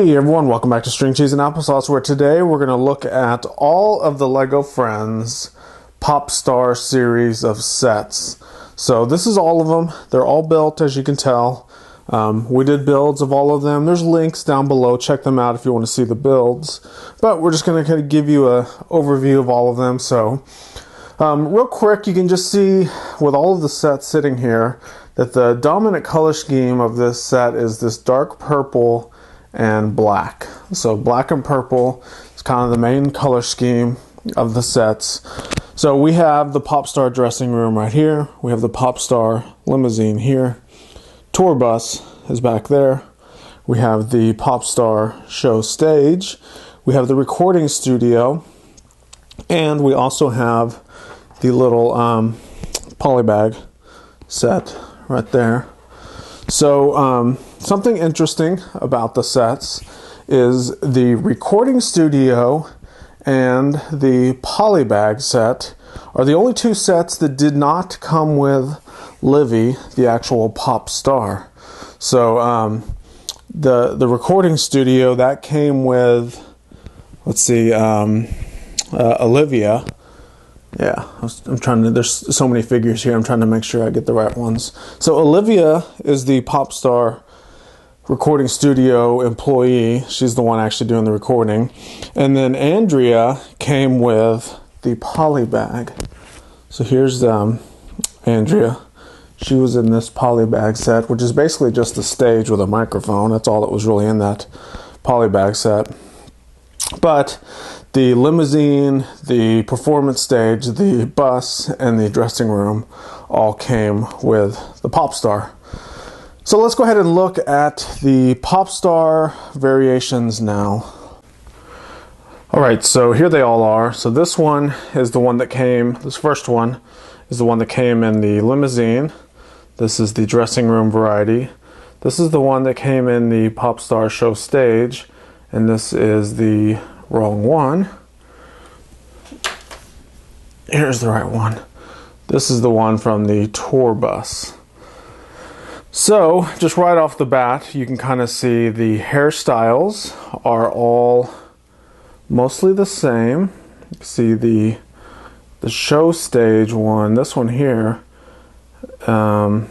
Hey everyone, welcome back to String Cheese and Applesauce, where today we're going to look at all of the LEGO Friends Pop Star series of sets. So this is all of them. They're all built, as you can tell. We did builds of all of them. There's links down below. Check them out if you want to see the builds. But we're just going to kind of give you an overview of all of them. So real quick, you can just see with all of the sets sitting here that the dominant color scheme of this set is this dark purple and black. So black and purple is kind of the main color scheme of the sets. So we have the Pop Star dressing room right here. We have the Pop Star limousine here. Tour bus is back there. We have the Pop Star show stage. We have the recording studio. And we also have the little polybag set right there. So something interesting about the sets is the recording studio and the polybag set are the only two sets that did not come with Livy, the actual Pop Star. So the recording studio, that came with, let's see, Olivia. Yeah, I'm trying to, there's so many figures here, I'm trying to make sure I get the right ones. So Olivia is the Pop Star recording studio employee. She's the one actually doing the recording. And then Andrea came with the polybag. So here's Andrea. She was in this polybag set, which is basically just a stage with a microphone. That's all that was really in that polybag set. But the limousine, the performance stage, the bus, and the dressing room all came with the Pop Star. So let's go ahead and look at the Pop Star variations now. Alright, so here they all are. So this one is the one that came, this first one is the one that came in the limousine. This is the dressing room variety. This is the one that came in the Pop Star show stage. And this is the wrong one. Here's the right one. This is the one from the tour bus. So, just right off the bat, you can kind of see the hairstyles are all mostly the same. You can see the show stage one, this one here. Well,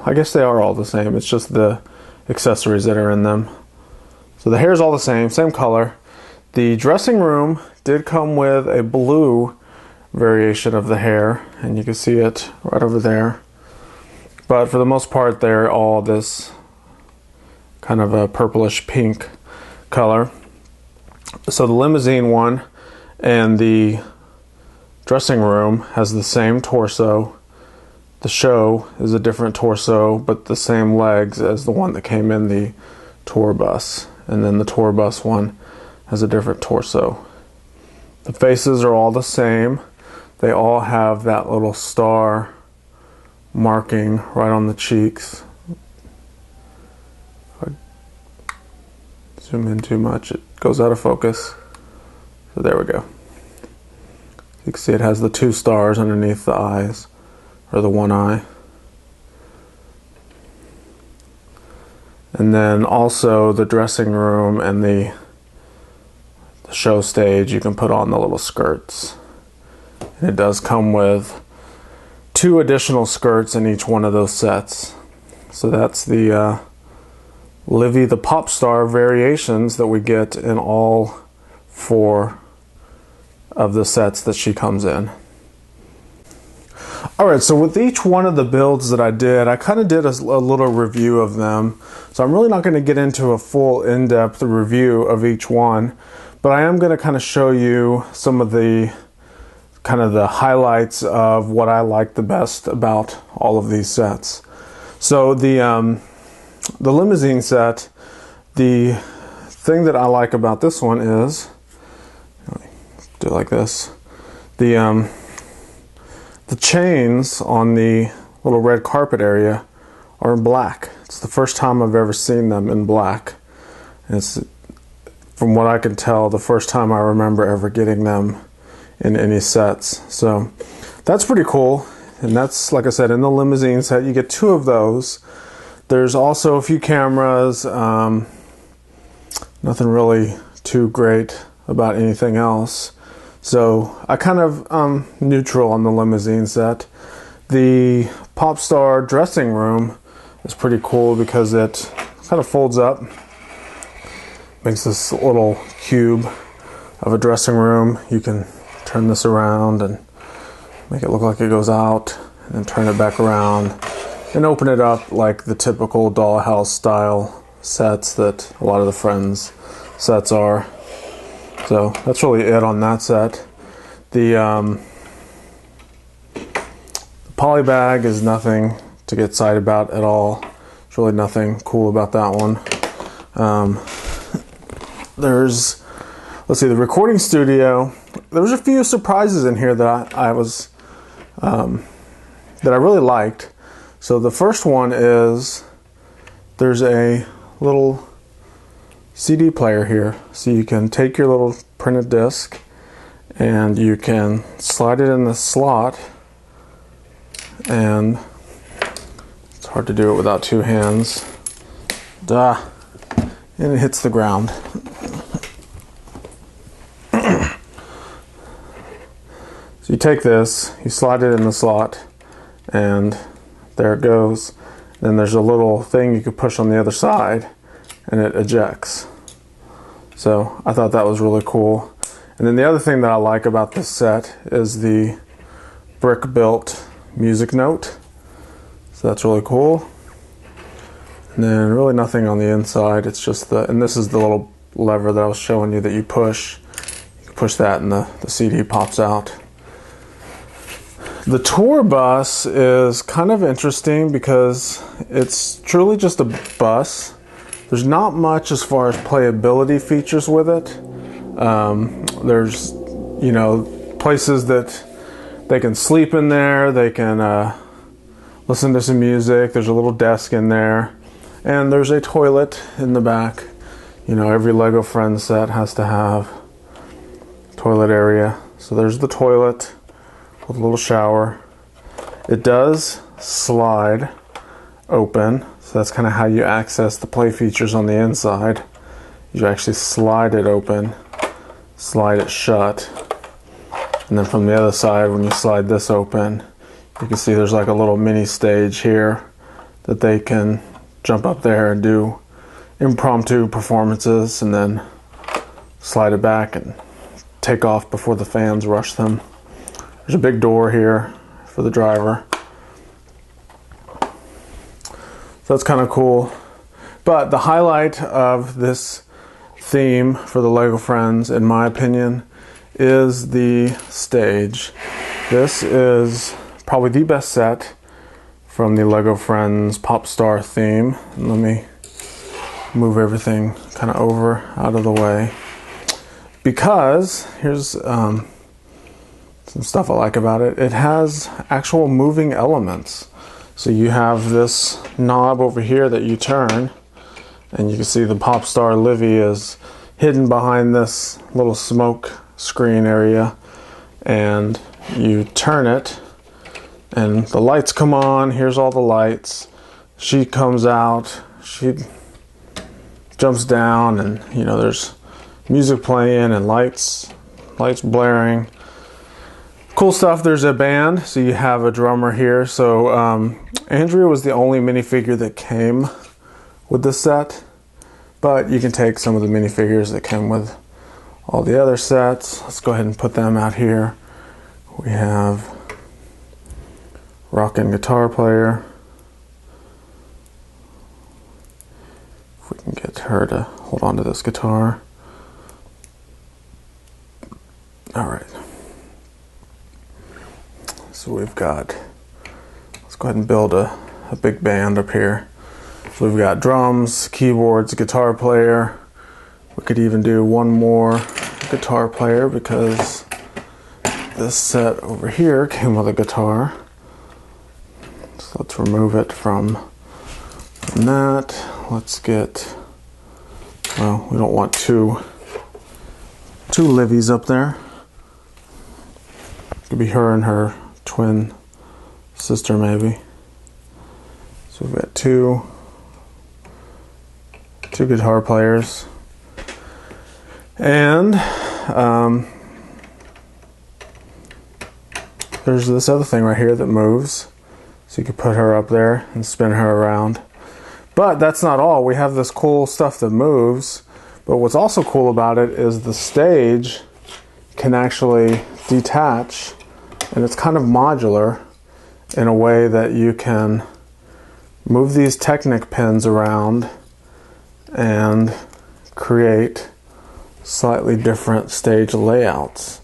I guess they are all the same. It's just the accessories that are in them. So the hair is all the same color. The dressing room did come with a blue variation of the hair, and you can see it right over there. But for the most part, they're all this kind of a purplish pink color. So the limousine one and the dressing room has the same torso. The show is a different torso, but the same legs as the one that came in the tour bus. And then the tour bus one has a different torso. The faces are all the same. They all have that little star marking right on the cheeks. If I zoom in too much, it goes out of focus. So there we go. You can see it has the two stars underneath the eyes, or the one eye. And then also the dressing room and the show stage, you can put on the little skirts. And it does come with 2 additional skirts in each one of those sets. So that's the Livy the Pop Star variations that we get in all 4 of the sets that she comes in. Alright, so with each one of the builds that I did, I kind of did a little review of them. So I'm really not going to get into a full in-depth review of each one, but I am going to kind of show you some of the highlights of what I like the best about all of these sets. So the limousine set, the thing that I like about this one is, do it like this, the chains on the little red carpet area are in black. It's the first time I've ever seen them in black. And it's, from what I can tell, the first time I remember ever getting them in any sets. So that's pretty cool. And that's, like I said, in the limousine set, you get 2 of those. There's also a few cameras. Nothing really too great about anything else. So I kind of neutral on the limousine set. The Popstar dressing room is pretty cool because it kind of folds up. Makes this little cube of a dressing room. You can turn this around and make it look like it goes out, and then turn it back around and open it up like the typical dollhouse style sets that a lot of the Friends sets are. So that's really it on that set. The poly bag is nothing to get excited about at all. There's really nothing cool about that one. There's, let's see, the recording studio. There was a few surprises in here that I really liked. So the first one is there's a little CD player here. So you can take your little printed disc and you can slide it in the slot, and it's hard to do it without two hands. And it hits the ground. So you take this, you slide it in the slot, and there it goes. Then there's a little thing you could push on the other side, and it ejects. So I thought that was really cool. And then the other thing that I like about this set is the brick-built music note. So that's really cool. And then really nothing on the inside. It's just and this is the little lever that I was showing you that you push. You can push that and the CD pops out. The tour bus is kind of interesting because it's truly just a bus. There's not much as far as playability features with it. There's, places that they can sleep in there, they can listen to some music, there's a little desk in there, and there's a toilet in the back. Every Lego Friends set has to have a toilet area. So there's the toilet with a little shower. It does slide open, so that's kind of how you access the play features on the inside. You actually slide it open, slide it shut, and then from the other side, when you slide this open, you can see there's like a little mini stage here that they can jump up there and do impromptu performances, and then slide it back and take off before the fans rush them. There's a big door here for the driver. So that's kind of cool. But the highlight of this theme for the Lego Friends, in my opinion, is the stage. This is probably the best set from the Lego Friends Popstar theme. And let me move everything kind of over out of the way, because here's some stuff I like about it. It has actual moving elements. So you have this knob over here that you turn, and you can see the Popstar Livy is hidden behind this little smoke screen area, and you turn it and the lights come on. Here's all the lights. She comes out, she jumps down, and there's music playing and lights blaring. Cool stuff. There's a band, so you have a drummer here. So Andrea was the only minifigure that came with this set, but you can take some of the minifigures that came with all the other sets. Let's go ahead and put them out here. We have rockin' guitar player. If we can get her to hold on to this guitar. All right. So we've got, let's go ahead and build a big band up here. So we've got drums, keyboards, guitar player. We could even do one more guitar player because this set over here came with a guitar. So let's remove it from that. Let's get, well, we don't want two Livys up there. Could be her and her twin sister maybe. So we've got two guitar players. And there's this other thing right here that moves. So you could put her up there and spin her around. But that's not all. We have this cool stuff that moves. But what's also cool about it is the stage can actually detach. And it's kind of modular in a way that you can move these Technic pins around and create slightly different stage layouts.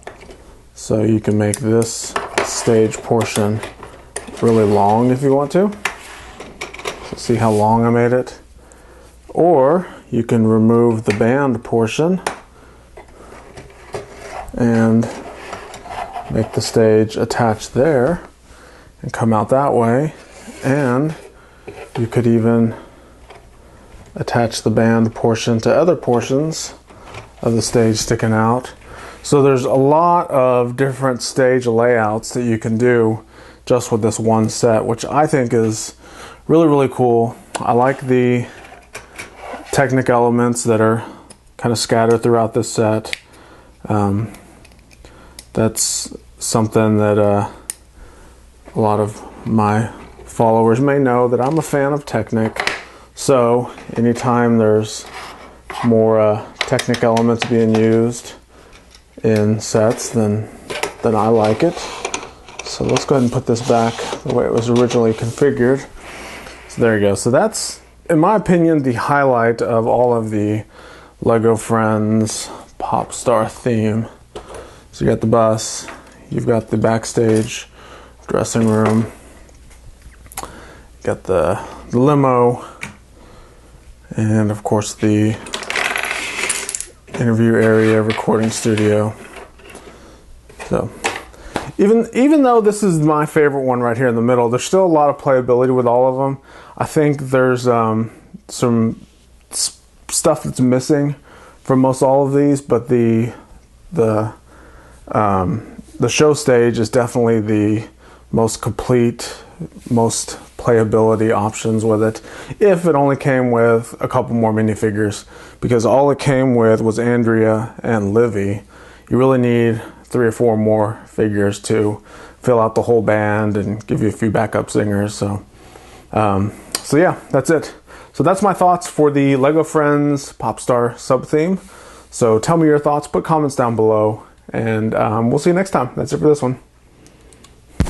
So you can make this stage portion really long if you want to. So see how long I made it? Or you can remove the band portion and make the stage attach there and come out that way. And you could even attach the band portion to other portions of the stage sticking out. So there's a lot of different stage layouts that you can do just with this one set, which I think is really, really cool. I like the Technic elements that are kind of scattered throughout this set. That's something that a lot of my followers may know, that I'm a fan of Technic. So anytime there's more Technic elements being used in sets, then I like it. So let's go ahead and put this back the way it was originally configured. So there you go. So that's, in my opinion, the highlight of all of the LEGO Friends Popstar theme. So you got the bus, you've got the backstage dressing room, you got the limo, and of course the interview area, recording studio. So even though this is my favorite one right here in the middle, there's still a lot of playability with all of them. I think there's some stuff that's missing from most all of these, but the show stage is definitely the most complete, most playability options with it, if it only came with a couple more minifigures, because all it came with was Andrea and Livy. You really need 3 or 4 more figures to fill out the whole band and give you a few backup singers. So yeah, that's it. So that's my thoughts for the LEGO Friends Popstar sub-theme. So tell me your thoughts, put comments down below, and we'll see you next time. That's it for this one.